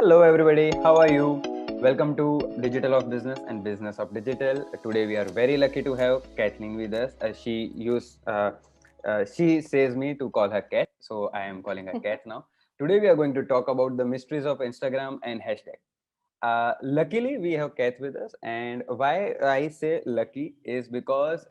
Hello, everybody. How are you? Welcome to Digital of Business and Business of Digital. Today, we are very lucky to have Kathleen with us. She says me to call her Cat, so I am calling her Cat now. Today, we are going to talk about the mysteries of Instagram and hashtag. Luckily, we have Kath with us, and why I say lucky is because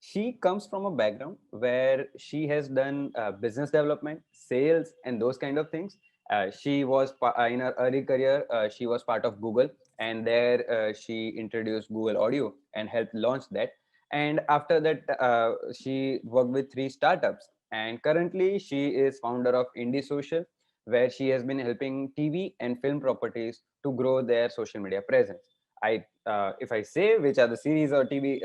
she comes from a background where she has done business development, sales, and those kind of things. In her early career, she was part of Google, and there she introduced Google Audio and helped launch that. And after that, she worked with three startups, and currently she is founder of Indie Social, where she has been helping TV and film properties to grow their social media presence. If I say which are the series or TV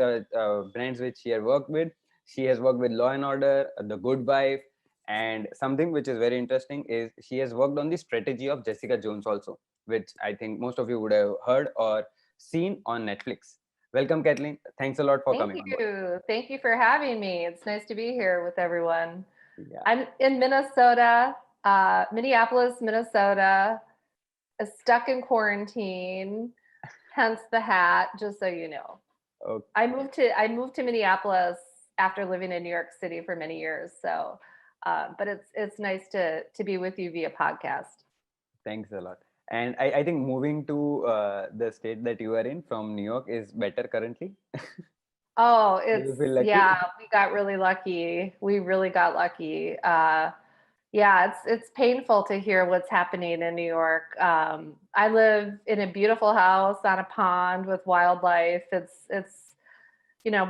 brands which she has worked with, she has worked with Law and Order, The Good Wife, and something which is very interesting is she has worked on the strategy of Jessica Jones also, which I think most of you would have heard or seen on Netflix. Welcome, Kathleen. Thanks a lot for Thank coming on board. you. Thank you for having me. It's nice to be here with everyone. Yeah. I'm in Minnesota, Minneapolis, Minnesota, stuck in quarantine, hence the hat, just so you know. Okay. I moved to Minneapolis after living in New York City for many years. So but it's nice to be with you via podcast. Thanks a lot. And I think moving to the state that you are in from New York is better currently. Oh, Do it's you feel lucky? yeah, we got really lucky. We really got lucky. Yeah, it's painful to hear what's happening in New York. I live in a beautiful house on a pond with wildlife. It's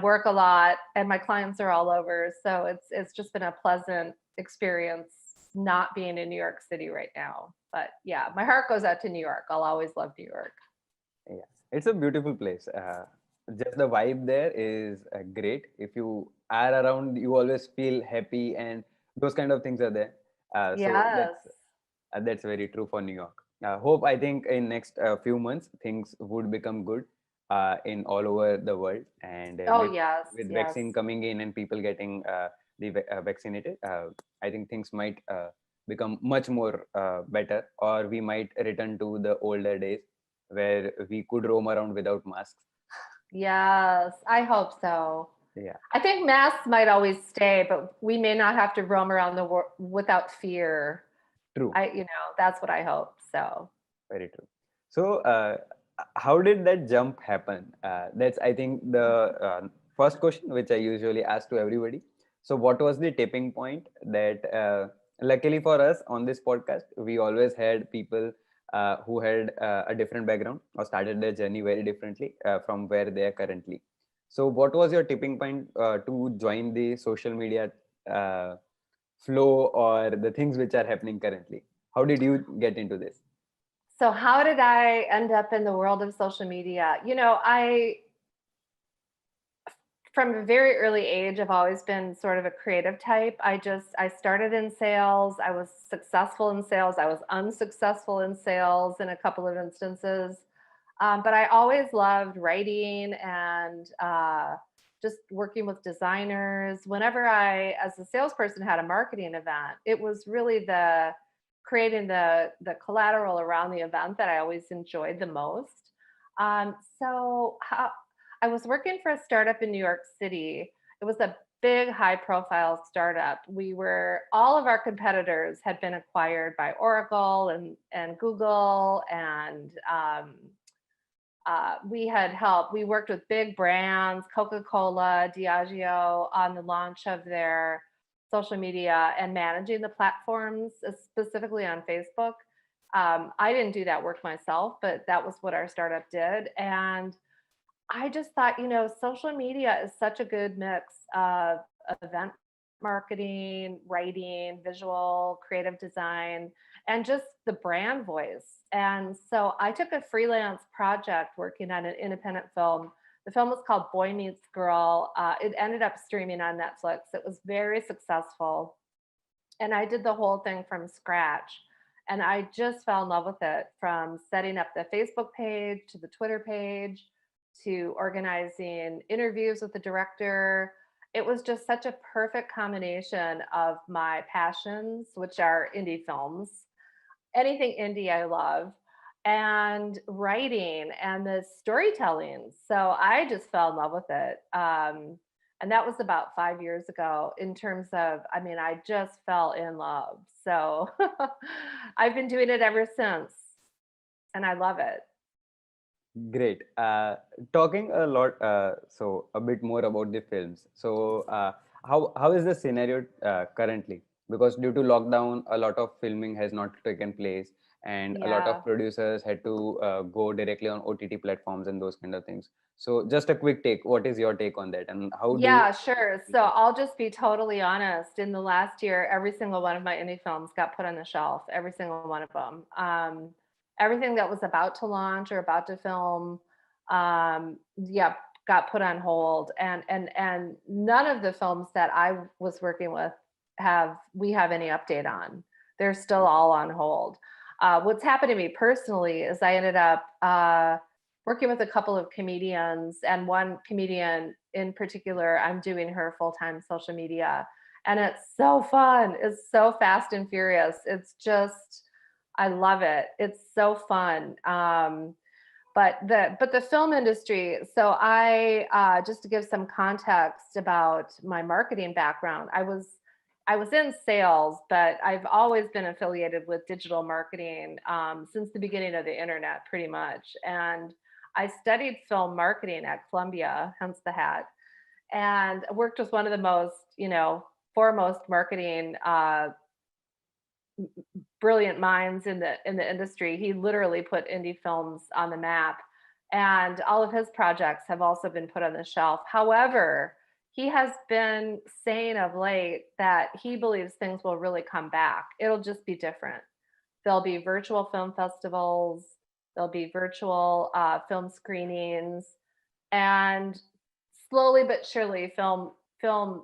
work a lot, and my clients are all over. So it's just been a pleasant experience not being in New York City right now. But yeah, my heart goes out to New York. I'll always love New York. Yeah, it's a beautiful place. Just the vibe there is great. If you are around, you always feel happy, and those kind of things are there. So Yes. that's very true for New York. Hope I think in next few months things would become good in all over the world, and Oh yes, with yes. vaccine coming in and people getting vaccinated, I think things might become much more better, or we might return to the older days where we could roam around without masks. Yes, I hope so. Yeah, I think masks might always stay, but we may not have to roam around the world without fear. true, That's what I hope. So, very true. So, how did that jump happen? That's, I think, the first question which I usually ask to everybody. So, what was the tipping point that, luckily for us on this podcast, we always had people who had a different background or started their journey very differently from where they are currently. So, what was your tipping point to join the social media uh, flow or the things which are happening currently? How did you get into this? so how did I end up in the world of social media? I from a very early age, I've always been sort of a creative type. I started in sales. I was successful in sales. I was unsuccessful in sales in a couple of instances. But I always loved writing and just working with designers. Whenever I, as a salesperson, had a marketing event, it was really the creating the collateral around the event that I always enjoyed the most. So I was working for a startup in New York City. It was a big, high profile startup. All of our competitors had been acquired by Oracle and Google, and we worked with big brands, Coca-Cola, Diageo, on the launch of their social media and managing the platforms, specifically on Facebook. I didn't do that work myself, but that was what our startup did. And I just thought, social media is such a good mix of event marketing, writing, visual, creative design, and just the brand voice. And so I took a freelance project working on an independent film. The film was called Boy Meets Girl. It ended up streaming on Netflix. It was very successful. And I did the whole thing from scratch. And I just fell in love with it, from setting up the Facebook page to the Twitter page to organizing interviews with the director. It was just such a perfect combination of my passions, which are indie films, anything indie I love, and writing and the storytelling. So I just fell in love with it. And that was about 5 years ago. In terms of, I mean, I just fell in love. So I've been doing it ever since, and I love it. Great. Talking a lot, so a bit more about the films. So, how is the scenario currently? Because due to lockdown, a lot of filming has not taken place, and a lot Yeah. of producers had to go directly on OTT platforms and those kind of things. So, just a quick take. What is your take on that, and how do Yeah, sure. So I'll just be totally honest. In the last year, every single one of my indie films got put on the shelf, every single one of them. Everything that was about to launch or about to film, yeah, got put on hold. And none of the films that I was working with have any update on. They're still all on hold. What's happened to me personally is I ended up working with a couple of comedians, and one comedian in particular, I'm doing her full-time social media, and it's so fun. It's so fast and furious. It's just, I love it. It's so fun. But the film industry. So I just to give some context about my marketing background, I was in sales, but I've always been affiliated with digital marketing since the beginning of the internet, pretty much. And I studied film marketing at Columbia, hence the hat, and worked with one of the most, foremost marketing brilliant minds in the industry. He literally put indie films on the map, and all of his projects have also been put on the shelf. However, he has been saying of late that he believes things will really come back. It'll just be different. There'll be virtual film festivals, there'll be virtual film screenings, and slowly but surely film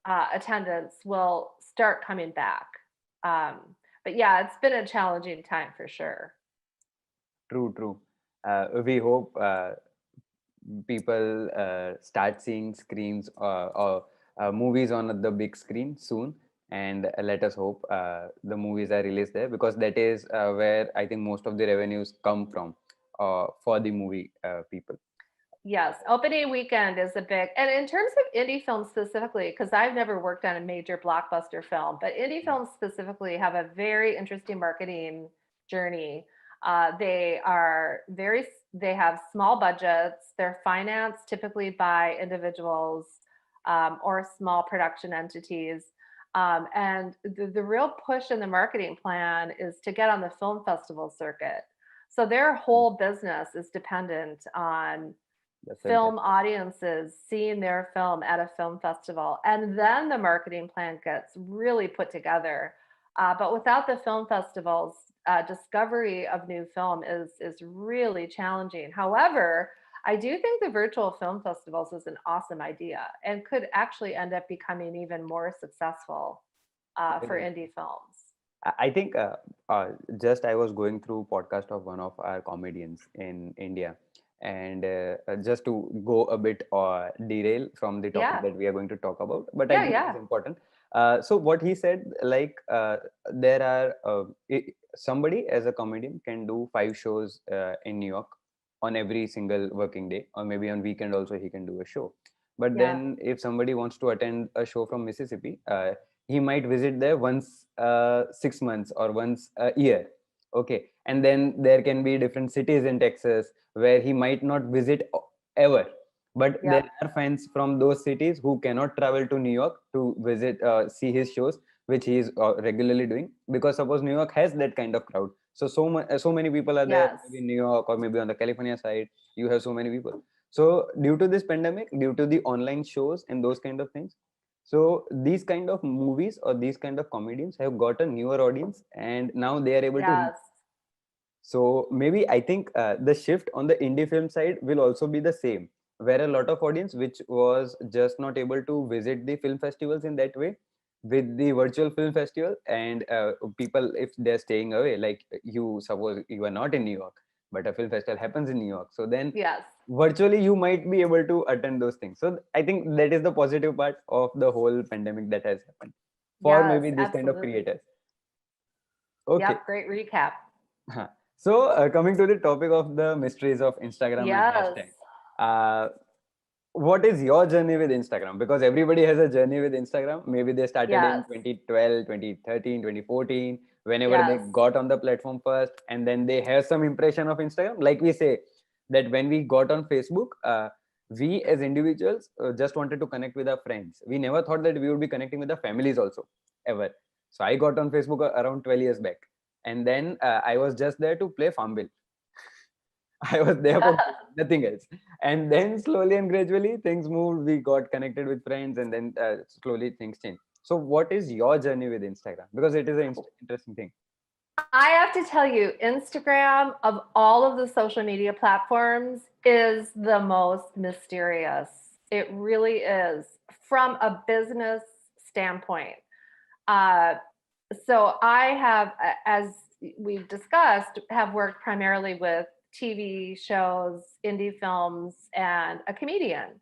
attendance will start coming back. But yeah, it's been a challenging time for sure. true, true. We hope people start seeing screens or movies on the big screen soon, and let us hope the movies are released there, because that is where I think most of the revenues come from for the movie people. Yes, opening weekend is a big, and in terms of indie films specifically, because I've never worked on a major blockbuster film, but indie films specifically have a very interesting marketing journey. They have small budgets. They're financed typically by individuals or small production entities. And the real push in the marketing plan is to get on the film festival circuit. So their whole business is dependent on The film film festival. audiences seeing their film at a film festival, and then the marketing plan gets really put together. But without the film festivals, discovery of new film is really challenging. However, I do think the virtual film festivals is an awesome idea and could actually end up becoming even more successful for Definitely. indie films. I think just I was going through podcast of one of our comedians in India, and just to go a bit derail from the topic Yeah, that we are going to talk about, but I yeah, think it is yeah, important. So what he said, like there are somebody as a comedian can do 5 shows in New York on every single working day, or maybe on weekend also he can do a show. But yeah, then if somebody wants to attend a show from Mississippi, he might visit there once 6 months or once a year. Okay, and then there can be different cities in Texas where he might not visit ever, but there yep, are fans from those cities who cannot travel to New York to visit, see his shows, which he is regularly doing, because suppose New York has that kind of crowd. So many people are there, yes, maybe in New York or maybe on the California side. You have so many people. So due to this pandemic, due to the online shows and those kind of things, so these kind of movies or these kind of comedians have got a newer audience, and now they are able to reach. yes, So maybe I think the shift on the indie film side will also be the same, where a lot of audience which was just not able to visit the film festivals in that way, with the virtual film festival, and people, if they're staying away, like you suppose you are not in New York, but a film festival happens in New York, so then yes, virtually you might be able to attend those things. So I think that is the positive part of the whole pandemic that has happened for yes, maybe this kind of absolutely. creators. Okay. Yep, great recap. So, coming to the topic of the mysteries of Instagram and Yes, hashtag, uh, what is your journey with Instagram? Because everybody has a journey with Instagram. Maybe they started in yes, 2012, 2013, 2014, whenever they yes. got on the platform first, and then they have some impression of Instagram. Like we say that when we got on Facebook, we as individuals just wanted to connect with our friends. We never thought that we would be connecting with our families also, ever. So I got on Facebook around 12 years back, and then I was just there to play Farmville. I was there for nothing else. And then slowly and gradually things moved. We got connected with friends, and then slowly things changed. So, what is your journey with Instagram? Because it is an interesting thing. I have to tell you, Instagram, of all of the social media platforms, is the most mysterious. It really is from a business standpoint. Uh, so I have, as we've discussed, have worked primarily with TV shows, indie films, and a comedian.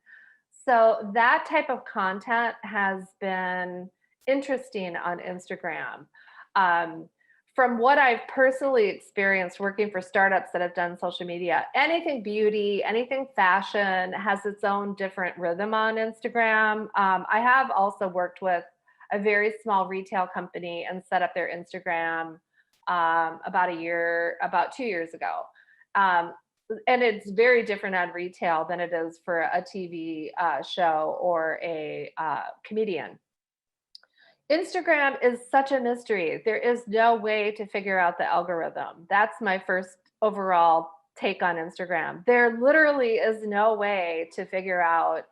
So that type of content has been interesting on Instagram. Um, from what I've personally experienced working for startups that have done social media, anything beauty, anything fashion has its own different rhythm on Instagram. I have also worked with a very small retail company and set up their Instagram about 2 years ago. Um, and it's very different on retail than it is for a TV show or a comedian. Instagram is such a mystery. There is no way to figure out the algorithm. That's my first overall take on Instagram. There literally is no way to figure out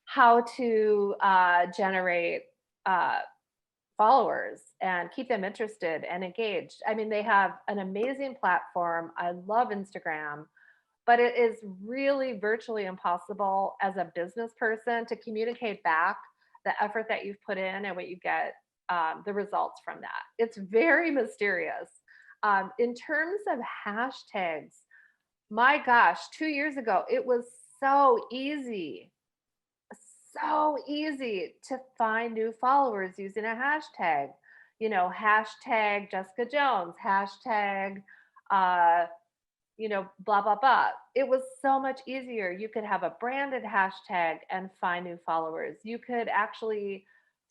how to generate uh, followers and keep them interested and engaged. I mean, they have an amazing platform. I love Instagram, but it is really virtually impossible as a business person to communicate back the effort that you've put in and what you get, the results from that. It's very mysterious. In terms of hashtags, my gosh, 2 years ago, it was so easy, so easy to find new followers using a hashtag. You know, hashtag Jessica Jones, hashtag uh, blah, blah, blah. It was so much easier. You could have a branded hashtag and find new followers. You could actually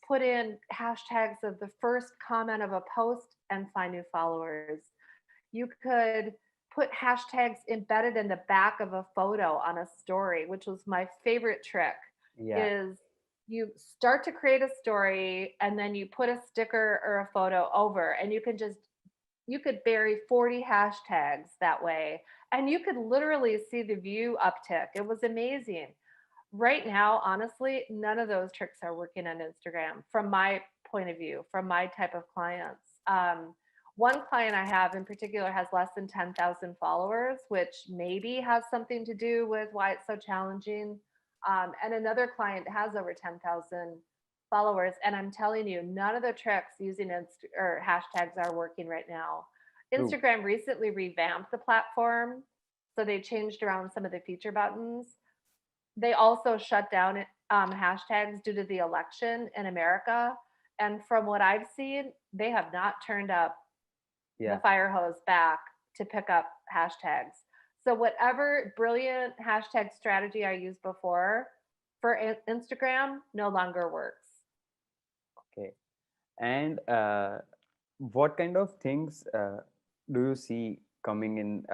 put in hashtags of the first comment of a post and find new followers. You could put hashtags embedded in the back of a photo on a story, which was my favorite trick. Yeah. Is you start to create a story and then you put a sticker or a photo over, and you could bury 40 hashtags that way, and you could literally see the view uptick. It was amazing. Right now, honestly, none of those tricks are working on Instagram from my point of view, from my type of clients. One client I have in particular has less than 10,000 followers, which maybe has something to do with why it's so challenging. And another client has over 10,000 followers. And I'm telling you, none of the tricks using or hashtags are working right now. True. Instagram recently revamped the platform. So they changed around some of the feature buttons. They also shut down hashtags due to the election in America. And from what I've seen, they have not turned up the Yeah. fire hose back to pick up hashtags. So, whatever brilliant hashtag strategy I used before for Instagram no longer works. Okay. And what kind of things do you see coming in?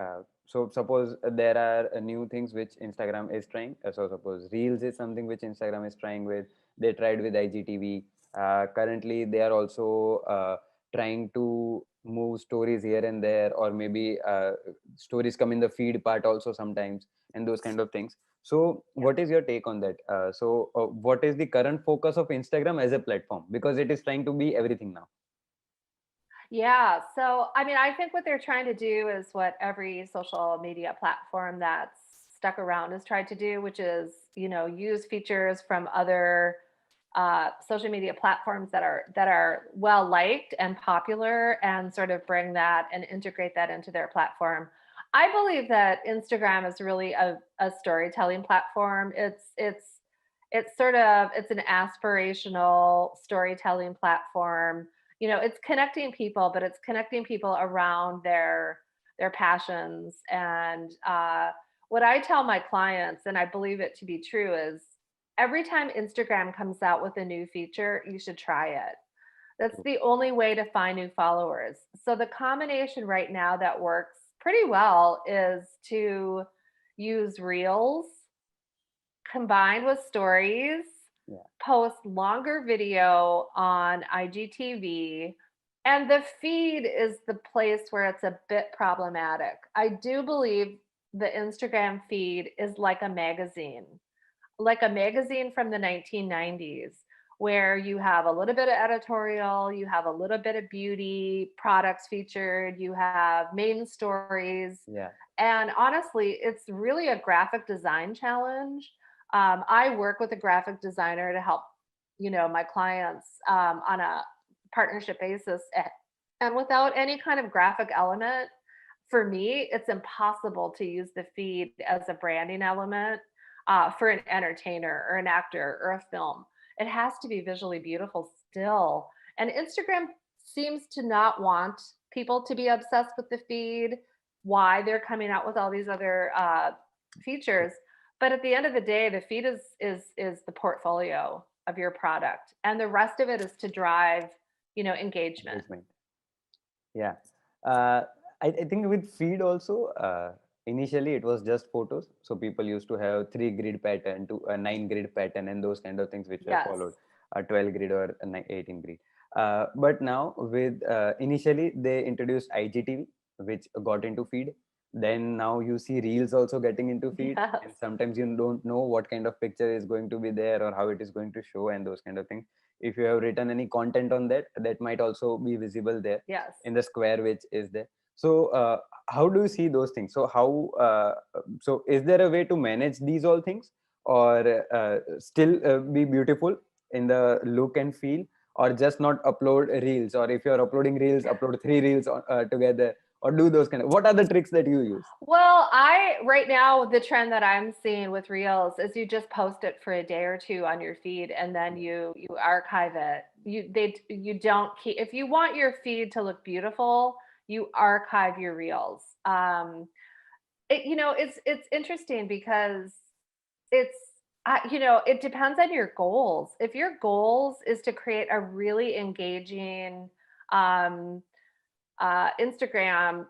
So suppose there are new things which Instagram is trying. So suppose Reels is something which Instagram is trying with. They tried with IGTV. Currently, they are also trying to move stories here and there, or maybe stories come in the feed part also sometimes, and those kind of things. So, Yeah. what is your take on that? What is the current focus of Instagram as a platform? Because it is trying to be everything now. Yeah. So, I mean, I think what they're trying to do is what every social media platform that's stuck around has tried to do, which is, use features from other social media platforms that are well liked and popular, and sort of bring that and integrate that into their platform. I believe that Instagram is really a storytelling platform. It's an aspirational storytelling platform. it's connecting people, but it's connecting people around their passions. And what I tell my clients, and I believe it to be true, is every time Instagram comes out with a new feature, you should try it. That's True. the only way to find new followers. So the combination right now that works pretty well is to use reels combined with stories, Yeah. post longer video on IGTV, and the feed is the place where it's a bit problematic. I do believe the Instagram feed is like a magazine from the 1990s, where you have a little bit of editorial, you have a little bit of beauty products featured, you have main stories. Yeah. And honestly, it's really a graphic design challenge. I work with a graphic designer to help, my clients on a partnership basis. And without any kind of graphic element, for me, it's impossible to use the feed as a branding element for an entertainer or an actor or a film. It has to be visually beautiful still. And Instagram seems to not want people to be obsessed with the feed, why they're coming out with all these other features. But at the end of the day, the feed is the portfolio of your product, and the rest of it is to drive, engagement. Engagement. Yeah. Uh, I think with feed also, initially it was just photos. So people used to have 3 grid pattern to a 9 grid pattern and those kind of things which were Yes. followed, a 12 grid or a 18 grid. But now with initially they introduced IGTV, which got into feed. Then now you see reels also getting into feed, Yes. and sometimes you don't know what kind of picture is going to be there or how it is going to show and those kind of things. If you have written any content on that, that might also be visible there Yes. in the square which is there. So how do you see those things? So how so is there a way to manage these all things, or still be beautiful in the look and feel, or just not upload reels, or if you're uploading reels, upload 3 reels together, or do those kind of, what are the tricks that you use? Well, I right now the trend that I'm seeing with Reels is you just post it for a day or two on your feed, and then Yeah. you archive it. You don't keep, if you want your feed to look beautiful, you archive your Reels. It's interesting because it's it depends on your goals. If your goals is to create a really engaging um Instagram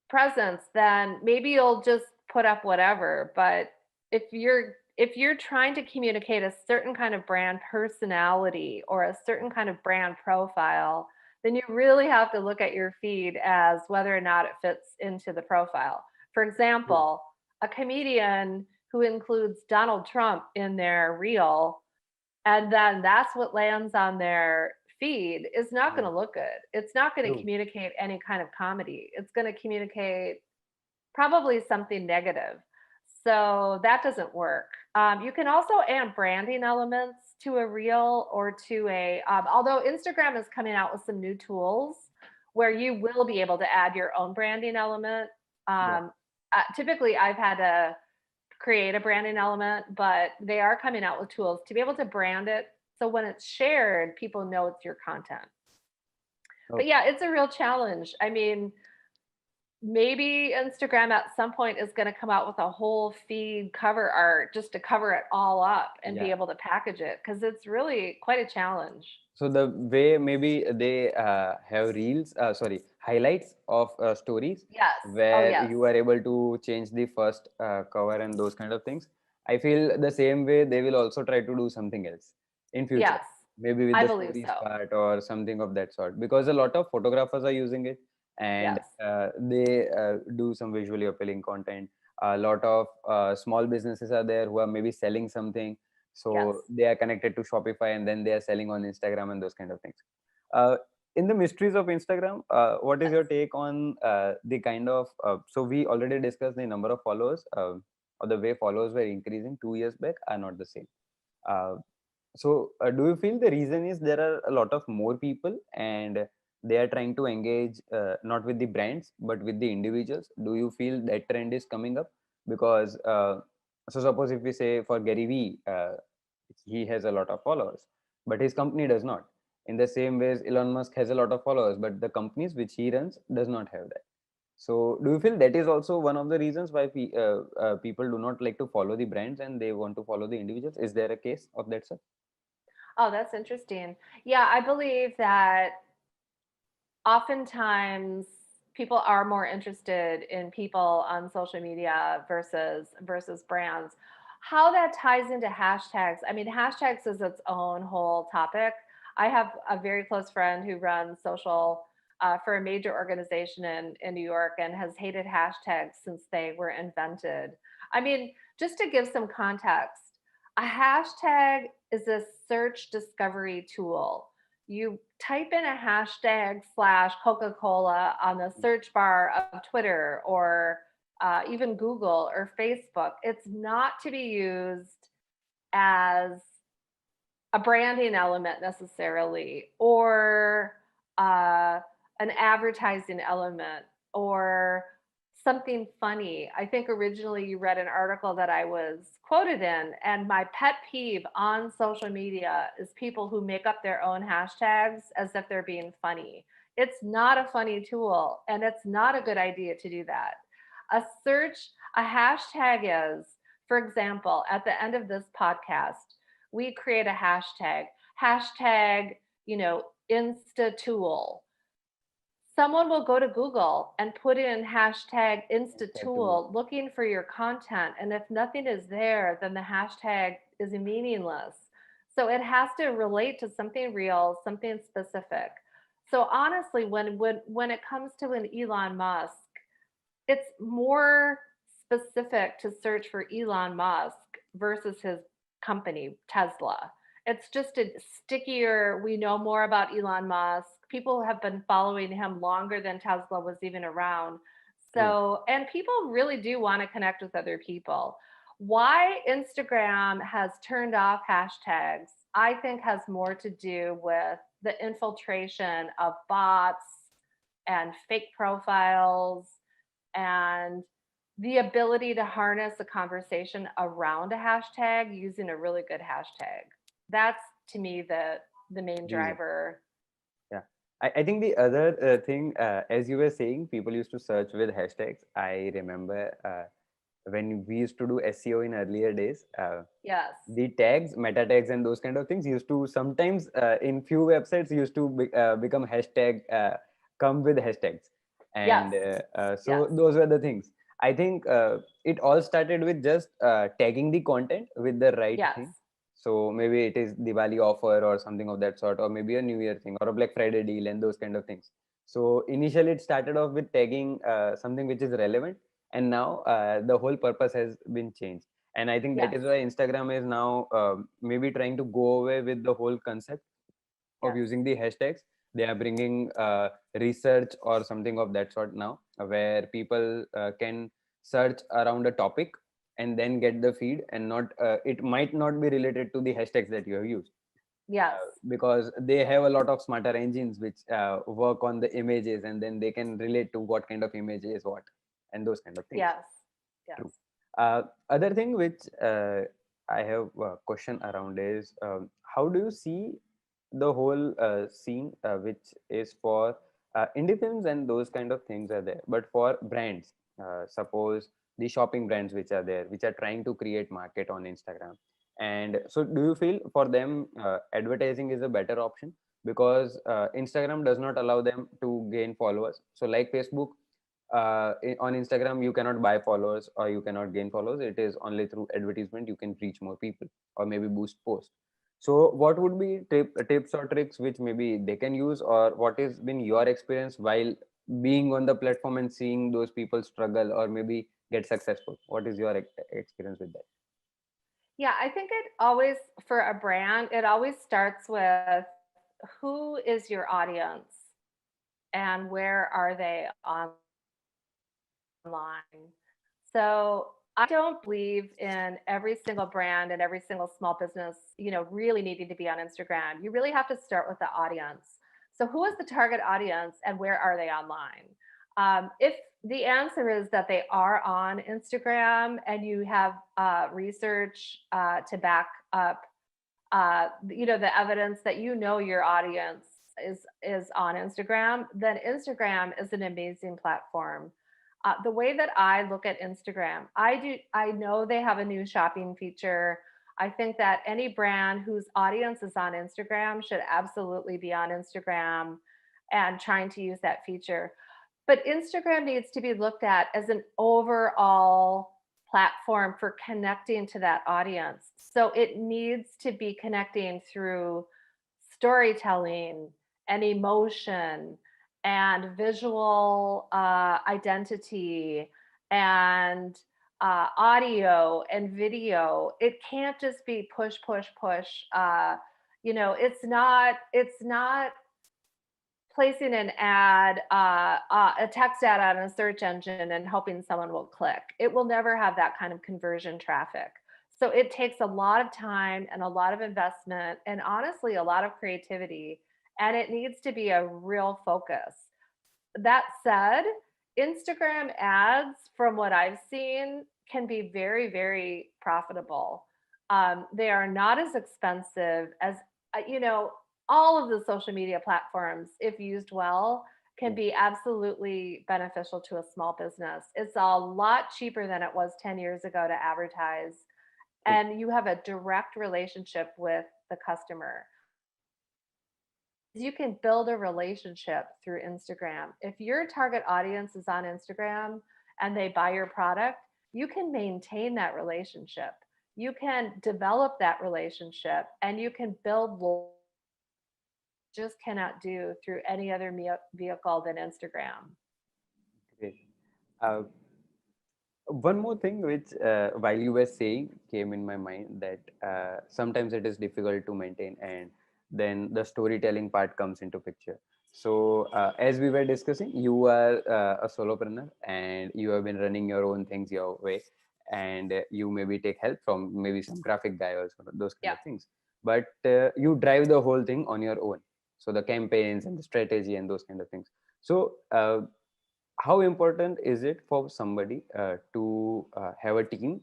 presence, then maybe you'll just put up whatever. But if you're trying to communicate a certain kind of brand personality or a certain kind of brand profile, then you really have to look at your feed as whether or not it fits into the profile. For True. example, a comedian who includes Donald Trump in their reel, and then that's what lands on their feed, is not going Yeah. to look good. It's not going to True. communicate any kind of comedy. It's going to communicate probably something negative. So that doesn't work. You can also add branding elements to a reel or to although Instagram is coming out with some new tools where you will be able to add your own branding element. Yeah. Typically, I've had to create a branding element, but they are coming out with tools to be able to brand it. So when it's shared, people know it's your content. But Okay. yeah, it's a real challenge. I mean, maybe Instagram at some point is going to come out with a whole feed cover art just to cover it all up and be Yeah. able to package it, because it's really quite a challenge. So the way maybe they have reels, sorry, highlights of stories Yes. Oh, where yes. you are able to change the first cover and those kind of things. I feel the same way they will also try to do something else in future, Yes. maybe with I the believe stories so. part or something of that sort, because a lot of photographers are using it, and Yes. they do some visually appealing content. A lot of small businesses are there who are maybe selling something, Yes. so they are connected to Shopify and then they are selling on Instagram and those kind of things. uh, in the mysteries of Instagram, what is Yes. your take on the kind of so we already discussed the number of followers, or the way followers were increasing 2 years back are not the same. uh, so do you feel the reason is there are a lot of more people and they are trying to engage not with the brands but with the individuals? Do you feel that trend is coming up? Because so suppose if we say for Gary Vee, he has a lot of followers but his company does not. In the same ways, Elon Musk has a lot of followers, but the companies which he runs does not have that. So, do you feel that is also one of the reasons why people do not like to follow the brands and they want to follow the individuals? Is there a case of that, sir? Oh, that's interesting. Yeah, I believe that oftentimes people are more interested in people on social media versus brands. How that ties into hashtags, I mean, hashtags is its own whole topic. I have a very close friend who runs social for a major organization in New York and has hated hashtags since they were invented. I mean, just to give some context, a hashtag is a search discovery tool. You type in a hashtag slash Coca-Cola on the search bar of Twitter or even Google or Facebook. It's not to be used as a branding element necessarily, or uh, an advertising element, or something funny. I think originally you read an article that I was quoted in, and my pet peeve on social media is people who make up their own hashtags as if they're being funny. It's not a funny tool, and it's not a good idea to do that. A hashtag is, for example, at the end of this podcast, we create a hashtag, Insta tool. Someone will go to Google and put in hashtag That too. Instatool looking for your content. And if nothing is there, then the hashtag is meaningless. So it has to relate to something real, something specific. So honestly, when it comes to an Elon Musk, it's more specific to search for Elon Musk versus his company, Tesla. It's just a stickier, we know more about Elon Musk. People have been following him longer than Tesla was even around. True. So, and people really do want to connect with other people. Why Instagram has turned off hashtags, I think, has more to do with the infiltration of bots and fake profiles and the ability to harness a conversation around a hashtag using a really good hashtag. That's to me the main Reason. driver. Yeah. I think the other thing, as you were saying, people used to search with hashtags. I remember when we used to do SEO in earlier days, Yes. the tags, meta tags, and those kind of things used to sometimes in few websites used to become hashtag, come with hashtags, Yes. and so Yes. those were the things. I think it all started with just tagging the content with the right Yes. thing. So maybe it is Diwali offer or something of that sort, or maybe a New Year thing or a Black Friday deal and those kind of things. So initially it started off with tagging something which is relevant, and now the whole purpose has been changed. And I think that Yes. is why Instagram is now maybe trying to go away with the whole concept of Yes. using the hashtags. They are bringing research or something of that sort now, where people can search around a topic and then get the feed, and not it might not be related to the hashtags that you have used, Yes. because they have a lot of smarter engines which work on the images, and then they can relate to what kind of image is what, and those kind of things. Yes. Yes. True. Other thing which I have a question around is, how do you see the whole scene, which is for indie films and those kind of things are there, but for brands, suppose the shopping brands which are there, which are trying to create market on Instagram. And so, do you feel for them advertising is a better option, because Instagram does not allow them to gain followers? So, like Facebook, on Instagram, you cannot buy followers or you cannot gain followers. It is only through advertisement you can reach more people or maybe boost posts. So, what would be tips or tricks which maybe they can use, or what has been your experience while being on the platform and seeing those people struggle or maybe get successful? What is your experience with that? Yeah, I think it always, for a brand, it always starts with who is your audience and where are they online. So I don't believe in every single brand and every single small business, really needing to be on Instagram. You really have to start with the audience. So who is the target audience and where are they online? If the answer is that they are on Instagram and you have research to back up the evidence that your audience is on Instagram, then Instagram is an amazing platform. The way that I look at Instagram, I know they have a new shopping feature. I think that any brand whose audience is on Instagram should absolutely be on Instagram and trying to use that feature. But Instagram needs to be looked at as an overall platform for connecting to that audience. So it needs to be connecting through storytelling and emotion and visual identity and audio and video. It can't just be push, push, push. It's not placing an ad, a text ad on a search engine and hoping someone will click. It will never have that kind of conversion traffic. So it takes a lot of time and a lot of investment and honestly a lot of creativity. And it needs to be a real focus. That said, Instagram ads, from what I've seen, can be very, very profitable. They are not as expensive as, all of the social media platforms, if used well, can Yeah. be absolutely beneficial to a small business. It's a lot cheaper than it was 10 years ago to advertise, True. and you have a direct relationship with the customer. You can build a relationship through Instagram. If your target audience is on Instagram and they buy your product, you can maintain that relationship. You can develop that relationship and you can build just cannot do through any other vehicle than Instagram. Great. Uh, One more thing which while you were saying came in my mind, that sometimes it is difficult to maintain, and then the storytelling part comes into picture. So as we were discussing, you are a solopreneur and you have been running your own things your way, and you maybe take help from maybe some graphic guy or those kind Yeah. of things, but you drive the whole thing on your own, so the campaigns and the strategy and those kind of things. So how important is it for somebody to have a team,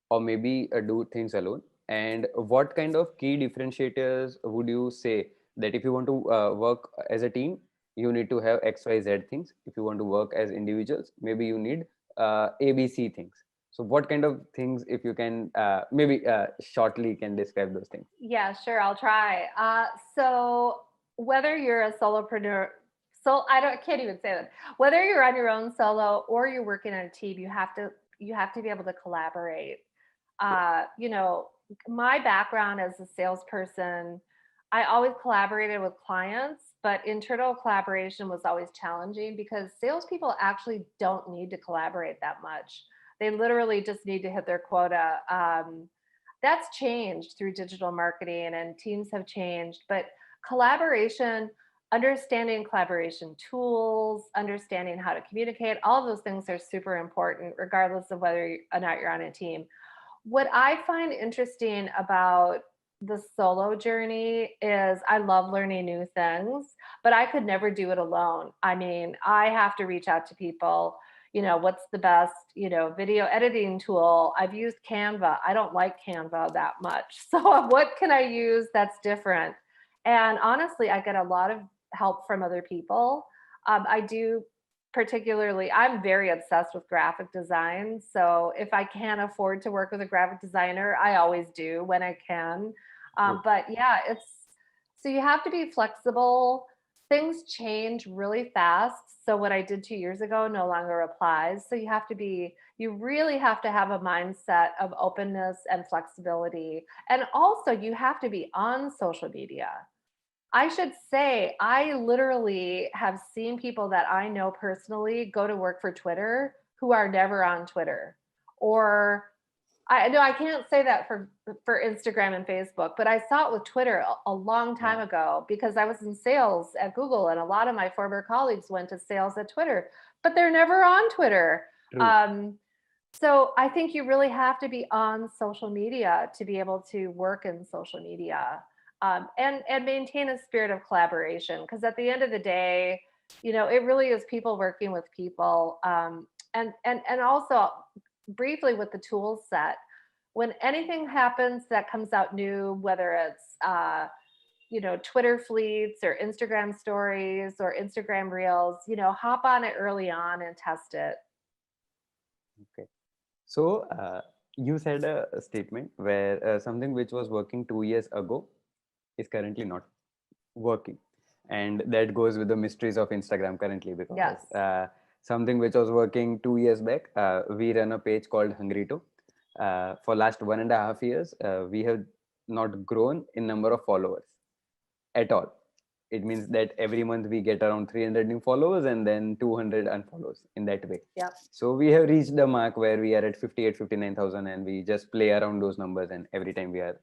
or maybe do things alone, and what kind of key differentiators would you say that if you want to work as a team, you need to have xyz things, if you want to work as individuals, maybe you need abc things. So what kind of things, if you can maybe shortly can describe those things? Yeah, sure. I'll try. So whether you're a solopreneur, can't even say that. Whether you're on your own solo or you're working on a team, you have to be able to collaborate. Yeah. You know, my background as a salesperson, I always collaborated with clients, but internal collaboration was always challenging because salespeople actually don't need to collaborate that much. They literally just need to hit their quota. That's changed through digital marketing and teams have changed, but collaboration, understanding collaboration tools, understanding how to communicate, all of those things are super important regardless of whether or not you're on a team. What I find interesting about the solo journey is I love learning new things, but I could never do it alone. I mean, I have to reach out to people. What's the best, video editing tool? I've used Canva. I don't like Canva that much. So, what can I use that's different? And honestly, I get a lot of help from other people. I do particularly, I'm very obsessed with graphic design. So if I can afford to work with a graphic designer, I always do when I can. True. But yeah, so you have to be flexible. Things change really fast. So what I did 2 years ago no longer applies. So you really have to have a mindset of openness and flexibility. And also, you have to be on social media. I should say, I literally have seen people that I know personally go to work for Twitter who are never on Twitter. Or I no, I can't say that for Instagram and Facebook, but I saw it with Twitter a long time Yeah. ago because I was in sales at Google and a lot of my former colleagues went to sales at Twitter, but they're never on Twitter. True. Um, so I think you really have to be on social media to be able to work in social media, and maintain a spirit of collaboration. Because at the end of the day, it really is people working with people, and also briefly with the tool set. when anything happens that comes out new, whether it's Twitter fleets or Instagram stories or Instagram reels, hop on it early on and test it. Okay. So you said a statement where something which was working 2 years ago is currently not working, and that goes with the mysteries of Instagram currently, because Yes. something which was working 2 years back, we run a page called Hungrito. For last 1.5 years, we have not grown in number of followers at all. It means that every month we get around 300 new followers and then 200 unfollows in that way. Yep. So we have reached the mark where we are at 58, 59,000, and we just play around those numbers. And every time we are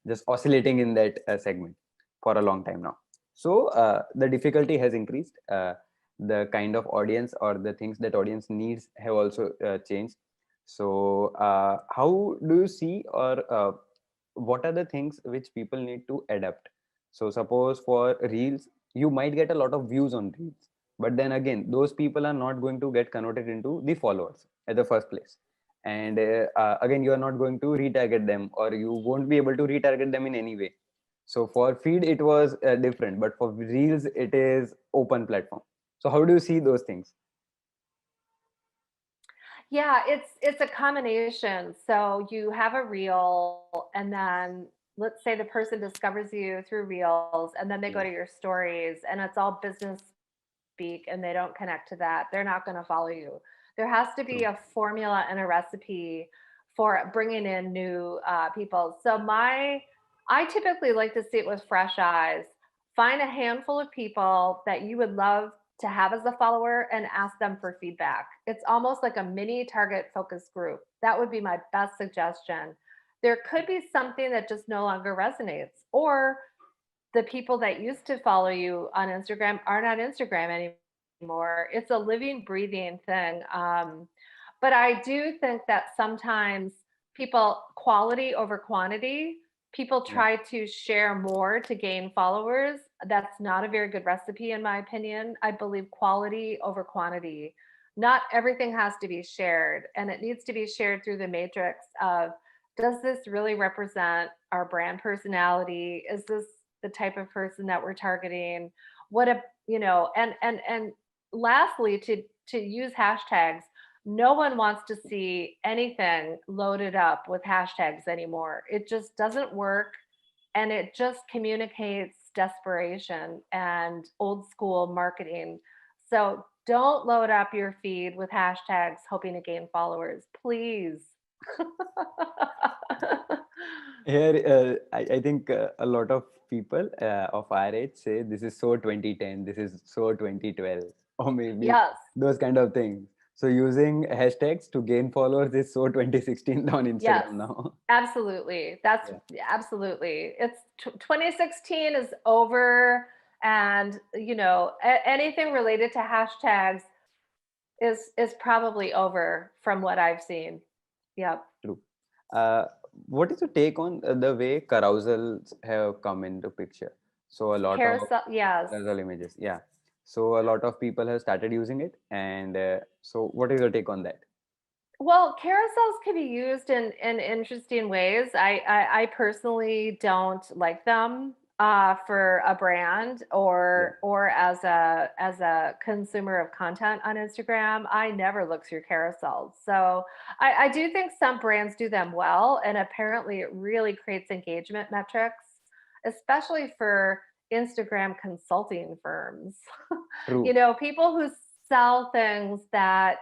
just oscillating in that segment for a long time now. So the difficulty has increased. The kind of audience or the things that audience needs have also changed. So how do you see, or what are the things which people need to adapt? So suppose for reels, you might get a lot of views on reels, but then again, those people are not going to get converted into the followers at the first place. And again, you are not going to retarget them, or you won't be able to retarget them in any way. So for feed, it was different, but for reels, it is open platform. So how do you see those things? Yeah, it's a combination. So you have a reel, and then let's say the person discovers you through reels, and then they go to Yeah, your stories, and it's all business speak, and they don't connect to that. They're not going to follow you. There has to be true. a formula and a recipe for bringing in new people. I typically like to see it with fresh eyes. Find a handful of people that you would love to have as a follower and ask them for feedback. It's almost like a mini target focus group. That would be my best suggestion. There could be something that just no longer resonates, or the people that used to follow you on Instagram aren't on Instagram anymore. It's a living, breathing thing. But I do think that sometimes people, quality over quantity, people Yeah, try to share more to gain followers. That's not a very good recipe, in my opinion. I believe quality over quantity. Not everything has to be shared, and it needs to be shared through the matrix of, does this really represent our brand personality? Is this the type of person that we're targeting? What a, and lastly, to use hashtags. No one wants to see anything loaded up with hashtags anymore. It just doesn't work, and it just communicates desperation and old school marketing. So don't load up your feed with hashtags hoping to gain followers, please. here I think a lot of people of our age say this is so 2010, this is so 2012, or maybe Yes. those kind of things. So using hashtags to gain followers is so 2016 on Yes, Instagram now. absolutely. That's Yeah, absolutely. It's 2016 is over, and anything related to hashtags is probably over from what I've seen. Yep. true. uh, what is your take on the way carousels have come into picture? So a lot of Carousel, yes. carousel images, yeah. So a lot of people have started using it, and so what is your take on that? Well, carousels can be used in interesting ways. I personally don't like them for a brand, Yeah, or as a consumer of content on Instagram. I never look through carousels. So I do think some brands do them well, and apparently it really creates engagement metrics, especially for Instagram consulting firms. true. People who sell things that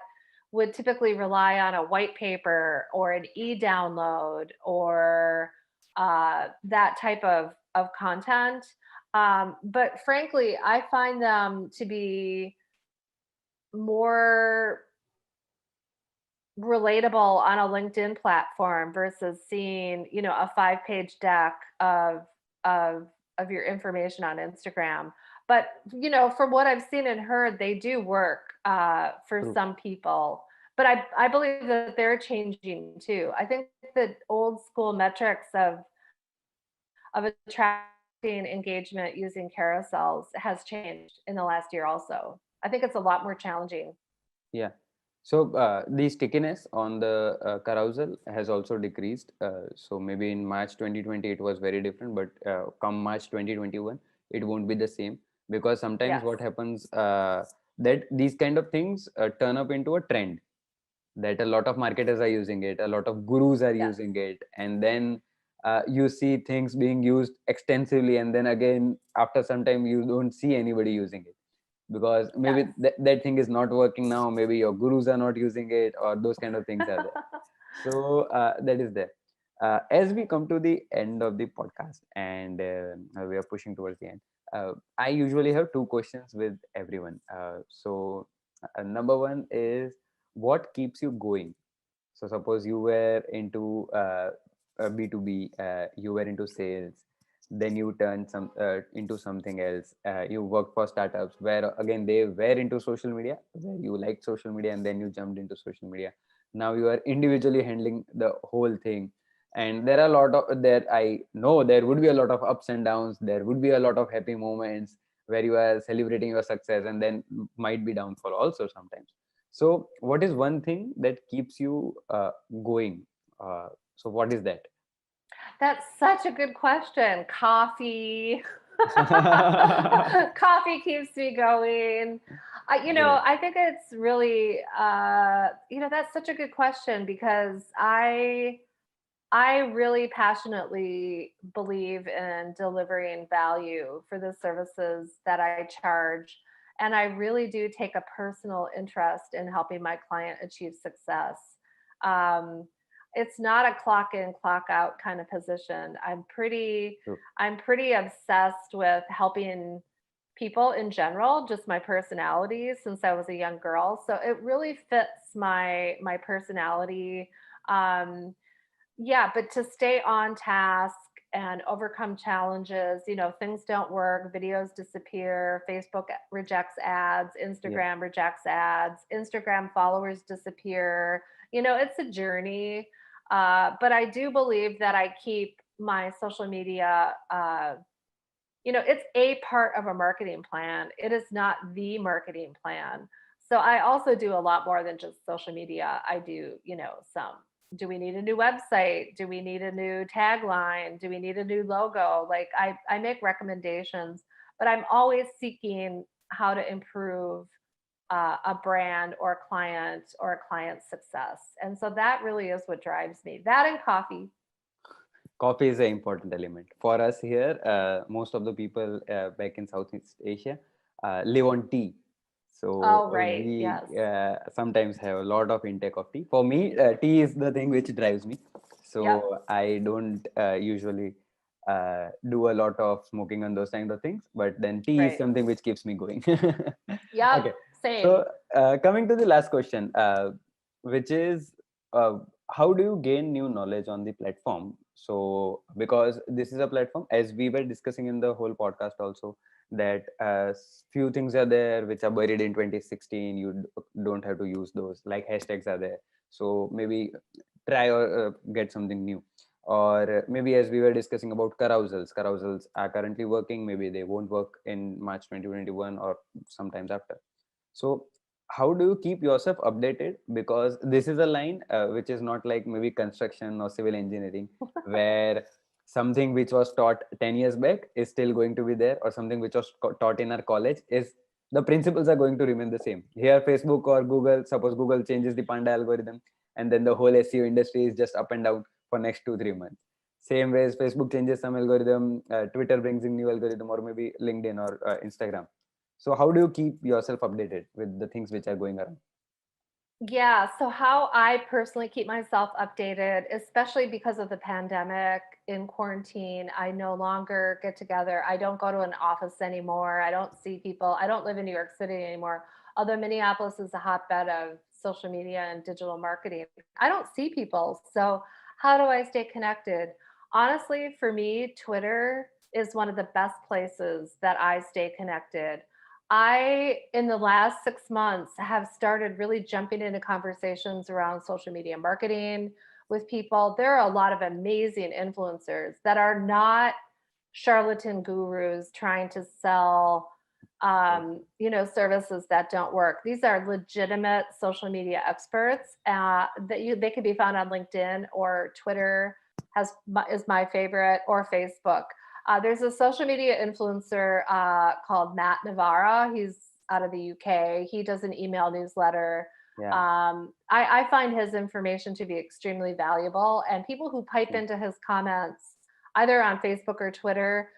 would typically rely on a white paper or an e-download, or that type of content. But frankly, I find them to be more relatable on a LinkedIn platform versus seeing, a five-page deck of of your information on Instagram. But from what I've seen and heard, they do work for True. some people. But I believe that they're changing too. I think that old school metrics of attracting engagement using carousels has changed in the last year also. I think it's a lot more challenging. Yeah. So the stickiness on the carousel has also decreased. So maybe in March 2020 it was very different, but come March 2021 it won't be the same, because sometimes Yes. what happens, that these kind of things turn up into a trend, that a lot of marketers are using it, a lot of gurus are Yes. using it, and then you see things being used extensively, and then again after some time you don't see anybody using it, because Yes. maybe that thing is not working now, maybe your gurus are not using it, or those kind of things are there. So that is there. As we come to the end of the podcast, and we are pushing towards the end, I usually have two questions with everyone. So number one is, what keeps you going? So suppose you were into B2B, you were into sales, then you turned into something else. You worked for startups where again they were into social media, where you liked social media, and then you jumped into social media. Now you are individually handling the whole thing, and there are a lot of there. I know there would be a lot of ups and downs. There would be a lot of happy moments where you are celebrating your success, and then might be downfall also sometimes. So, what is one thing that keeps you going? So, what is that? That's such a good question. Coffee. Coffee keeps me going. Great. I think it's really, that's such a good question because I really passionately believe in delivering value for the services that I charge. And I really do take a personal interest in helping my client achieve success. Um, it's not a clock in, clock out kind of position. True. I'm pretty obsessed with helping people in general, just my personality since I was a young girl. So it really fits my personality. Um, yeah, but to stay on task and overcome challenges, things don't work, videos disappear, Facebook rejects ads, Yeah. Instagram rejects ads, Instagram followers disappear. It's a journey. But I do believe that I keep my social media, it's a part of a marketing plan. It is not the marketing plan. So I also do a lot more than just social media. I do, some. Do we need a new website? Do we need a new tagline? Do we need a new logo? Like I make recommendations, but I'm always seeking how to improve a brand or a client's success. And so that really is what drives me. That and coffee. Coffee is an important element for us here. Most of the people back in Southeast Asia live on tea, so Oh, right. we Yes. sometimes have a lot of intake of tea. For me, tea is the thing which drives me. Yep. So I don't usually do a lot of smoking and those kind of things, but then tea is Right. something which keeps me going. Yep. Okay, Same. so coming to the last question, which is, uh, how do you gain new knowledge on the platform? So because this is a platform, as we were discussing in the whole podcast also, that few things are there which are buried in 2016, you don't have to use those, like hashtags are there, so maybe try or get something new. Or maybe as we were discussing about carousels are currently working, maybe they won't work in March 2021 or sometimes after. So how do you keep yourself updated? Because this is a line which is not like maybe construction or civil engineering, where something which was taught 10 years back is still going to be there, or something which was taught in our college is, the principles are going to remain the same. Here Facebook or Google, suppose Google changes the Panda algorithm, and then the whole SEO industry is just up and down for next 2-3 months. Same way as Facebook changes some algorithm, Twitter brings in new algorithm, or maybe LinkedIn or Instagram. So how do you keep yourself updated with the things which are going around? Yeah, so how I personally keep myself updated, especially because of the pandemic in quarantine, I no longer get together. I don't go to an office anymore. I don't see people. I don't live in New York City anymore. Although Minneapolis is a hotbed of social media and digital marketing, I don't see people. So, how do I stay connected? Honestly, for me, Twitter is one of the best places that I stay connected. I, in the last 6 months, have started really jumping into conversations around social media marketing with people. There are a lot of amazing influencers that are not charlatan gurus trying to sell services that don't work. These are legitimate social media experts they can be found on LinkedIn or Twitter is my favorite, or Facebook. There's a social media influencer called Matt Navarra. He's out of the UK. He does an email newsletter. Yeah. I find his information to be extremely valuable, and people who pipe into his comments either on Facebook or Twitter,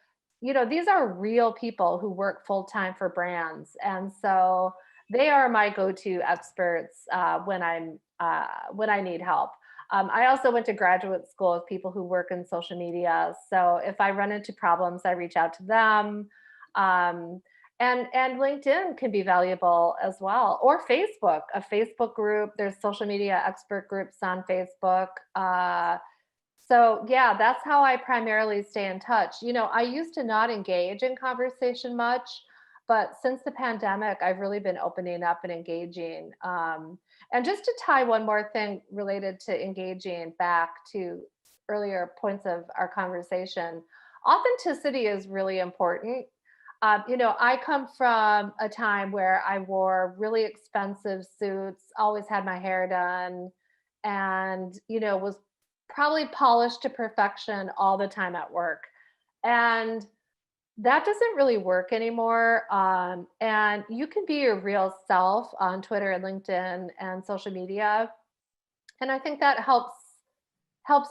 these are real people who work full time for brands, and so they are my go-to experts when I need help. I also went to graduate school with people who work in social media, so if I run into problems, I reach out to them. Um, and LinkedIn can be valuable as well, or Facebook, a Facebook group. There's social media expert groups on Facebook. So yeah, that's how I primarily stay in touch. I used to not engage in conversation much, but since the pandemic, I've really been opening up and engaging. And just to tie one more thing related to engaging back to earlier points of our conversation, authenticity is really important. I come from a time where I wore really expensive suits, always had my hair done, and was probably polished to perfection all the time at work. And that doesn't really work anymore. And you can be your real self on Twitter and LinkedIn and social media. And I think that helps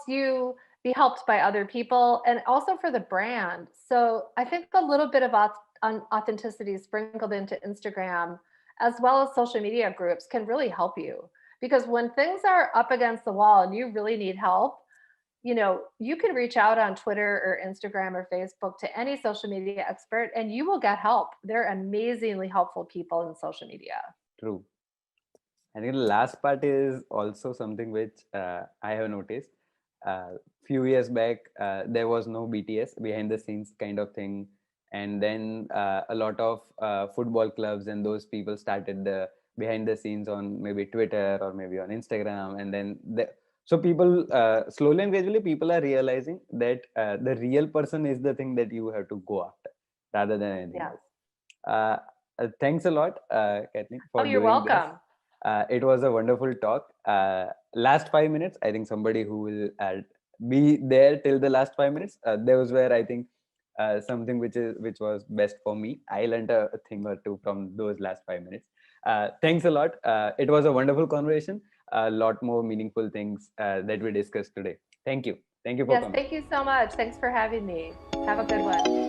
you be helped by other people, and also for the brand. So I think a little bit of authenticity sprinkled into Instagram as well as social media groups can really help you, because when things are up against the wall and you really need help, you can reach out on Twitter or Instagram or Facebook to any social media expert and you will get help. They're amazingly helpful people in social media. True. I think the last part is also something which I have noticed. Few years back, there was no BTS, behind the scenes kind of thing, and then a lot of football clubs and those people started the behind the scenes on maybe Twitter or maybe on Instagram, and then so people slowly and gradually people are realizing that the real person is the thing that you have to go after rather than anything Yes. else. Thanks a lot, Kathleen, Oh, for you're doing this. welcome. It was a wonderful talk. Last 5 minutes, I think somebody who will be there till the last 5 minutes. Those were, I think, something which was best for me. I learned a thing or two from those last 5 minutes. Thanks a lot. It was a wonderful conversation. A lot more meaningful things that we discussed today. Thank you. Thank you for Yes, coming. thank you so much. Thanks for having me. Have a good one.